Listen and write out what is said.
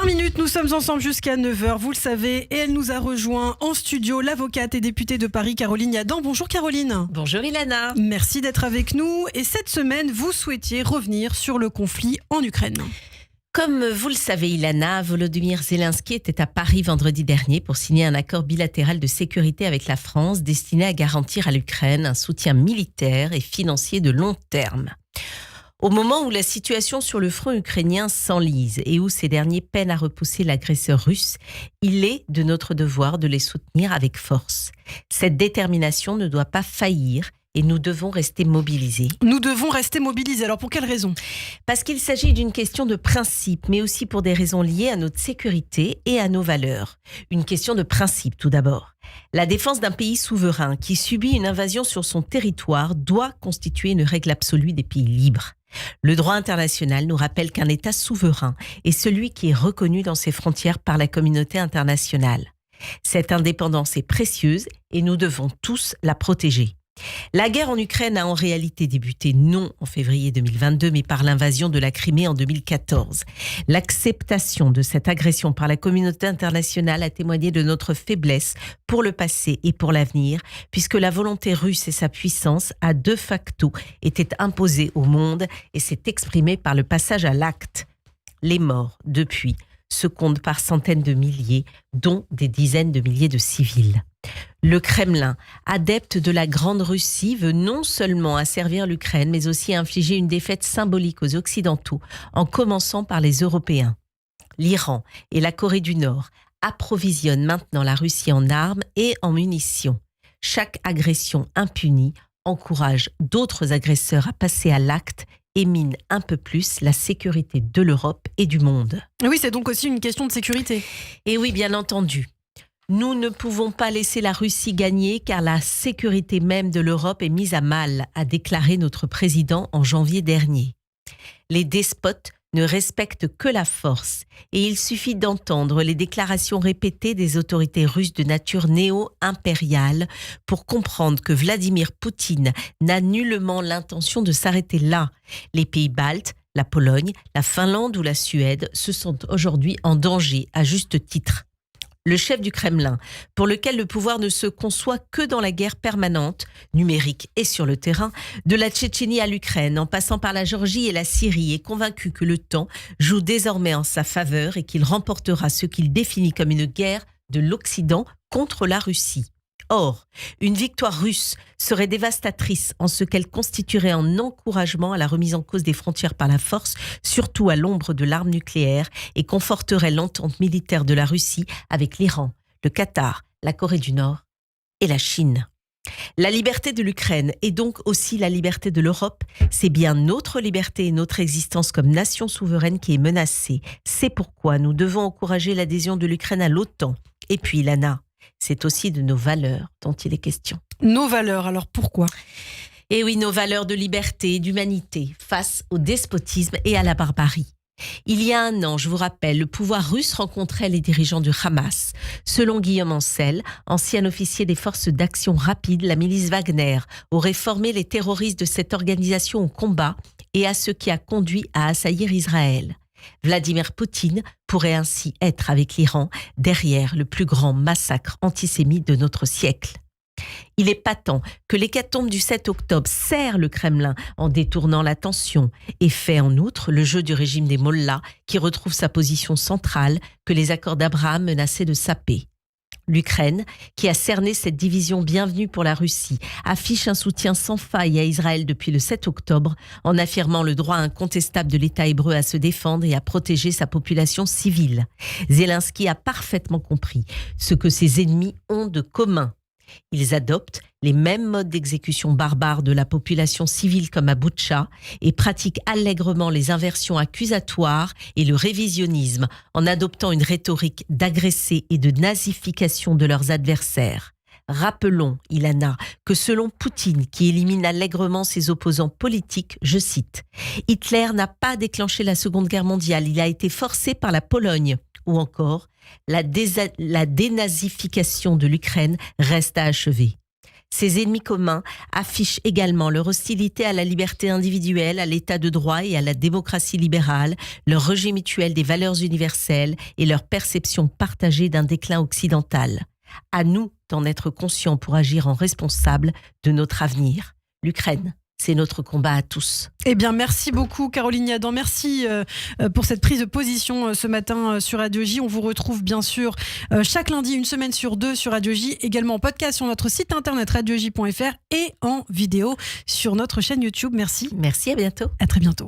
minutes, nous sommes ensemble jusqu'à 9h, vous le savez, et elle nous a rejoint en studio, l'avocate et députée de Paris, Caroline Yadan. Bonjour Caroline. Bonjour Ilana. Merci d'être avec nous. Et cette semaine, vous souhaitiez revenir sur le conflit en Ukraine. Comme vous le savez Ilana, Volodymyr Zelensky était à Paris vendredi dernier pour signer un accord bilatéral de sécurité avec la France destiné à garantir à l'Ukraine un soutien militaire et financier de long terme. Au moment où la situation sur le front ukrainien s'enlise et où ces derniers peinent à repousser l'agresseur russe, il est de notre devoir de les soutenir avec force. Cette détermination ne doit pas faillir et nous devons rester mobilisés. Nous devons rester mobilisés. Alors pour quelle raison ? Parce qu'il s'agit d'une question de principe, mais aussi pour des raisons liées à notre sécurité et à nos valeurs. Une question de principe tout d'abord. La défense d'un pays souverain qui subit une invasion sur son territoire doit constituer une règle absolue des pays libres. Le droit international nous rappelle qu'un État souverain est celui qui est reconnu dans ses frontières par la communauté internationale. Cette indépendance est précieuse et nous devons tous la protéger. La guerre en Ukraine a en réalité débuté non en février 2022, mais par l'invasion de la Crimée en 2014. L'acceptation de cette agression par la communauté internationale a témoigné de notre faiblesse pour le passé et pour l'avenir, puisque la volonté russe et sa puissance a de facto été imposée au monde et s'est exprimée par le passage à l'acte. Les morts, depuis, se comptent par centaines de milliers, dont des dizaines de milliers de civils. Le Kremlin, adepte de la Grande Russie, veut non seulement asservir l'Ukraine, mais aussi infliger une défaite symbolique aux Occidentaux, en commençant par les Européens. L'Iran et la Corée du Nord approvisionnent maintenant la Russie en armes et en munitions. Chaque agression impunie encourage d'autres agresseurs à passer à l'acte et mine un peu plus la sécurité de l'Europe et du monde. Oui, c'est donc aussi une question de sécurité. Et oui, bien entendu. Nous ne pouvons pas laisser la Russie gagner car la sécurité même de l'Europe est mise à mal, a déclaré notre président en janvier dernier. Les despotes ne respectent que la force et il suffit d'entendre les déclarations répétées des autorités russes de nature néo-impériale pour comprendre que Vladimir Poutine n'a nullement l'intention de s'arrêter là. Les pays baltes, la Pologne, la Finlande ou la Suède se sentent aujourd'hui en danger à juste titre. Le chef du Kremlin, pour lequel le pouvoir ne se conçoit que dans la guerre permanente, numérique et sur le terrain, de la Tchétchénie à l'Ukraine, en passant par la Géorgie et la Syrie, est convaincu que le temps joue désormais en sa faveur et qu'il remportera ce qu'il définit comme une guerre de l'Occident contre la Russie. Or, une victoire russe serait dévastatrice en ce qu'elle constituerait un encouragement à la remise en cause des frontières par la force, surtout à l'ombre de l'arme nucléaire, et conforterait l'entente militaire de la Russie avec l'Iran, le Qatar, la Corée du Nord et la Chine. La liberté de l'Ukraine et donc aussi la liberté de l'Europe, c'est bien notre liberté et notre existence comme nation souveraine qui est menacée. C'est pourquoi nous devons encourager l'adhésion de l'Ukraine à l'OTAN. Et puis, Lana, c'est aussi de nos valeurs dont il est question. Nos valeurs, alors pourquoi ? Eh oui, nos valeurs de liberté et d'humanité face au despotisme et à la barbarie. Il y a un an, je vous rappelle, le pouvoir russe rencontrait les dirigeants du Hamas. Selon Guillaume Ancel, ancien officier des forces d'action rapide, la milice Wagner aurait formé les terroristes de cette organisation au combat et à ce qui a conduit à assaillir Israël. Vladimir Poutine pourrait ainsi être avec l'Iran derrière le plus grand massacre antisémite de notre siècle. Il est patent que l'hécatombe du 7 octobre sert le Kremlin en détournant l'attention et fait en outre le jeu du régime des mollahs qui retrouve sa position centrale que les accords d'Abraham menaçaient de saper. L'Ukraine, qui a cerné cette division bienvenue pour la Russie, affiche un soutien sans faille à Israël depuis le 7 octobre en affirmant le droit incontestable de l'État hébreu à se défendre et à protéger sa population civile. Zelensky a parfaitement compris ce que ses ennemis ont de commun. Ils adoptent les mêmes modes d'exécution barbares de la population civile comme à Boutcha et pratiquent allègrement les inversions accusatoires et le révisionnisme en adoptant une rhétorique d'agressés et de nazification de leurs adversaires. Rappelons, Ilana, que selon Poutine, qui élimine allègrement ses opposants politiques, je cite, « Hitler n'a pas déclenché la Seconde Guerre mondiale, il a été forcé par la Pologne » ou encore « La dénazification de l'Ukraine reste à achever ». Ces ennemis communs affichent également leur hostilité à la liberté individuelle, à l'état de droit et à la démocratie libérale, leur rejet mutuel des valeurs universelles et leur perception partagée d'un déclin occidental. À nous d'en être conscients pour agir en responsable de notre avenir. L'Ukraine, c'est notre combat à tous. Eh bien, merci beaucoup Caroline Yadan. Merci pour cette prise de position ce matin sur Radio J. On vous retrouve bien sûr chaque lundi, une semaine sur 2 sur Radio J, également en podcast sur notre site internet radioj.fr et en vidéo sur notre chaîne YouTube. Merci. Merci, à bientôt. À très bientôt.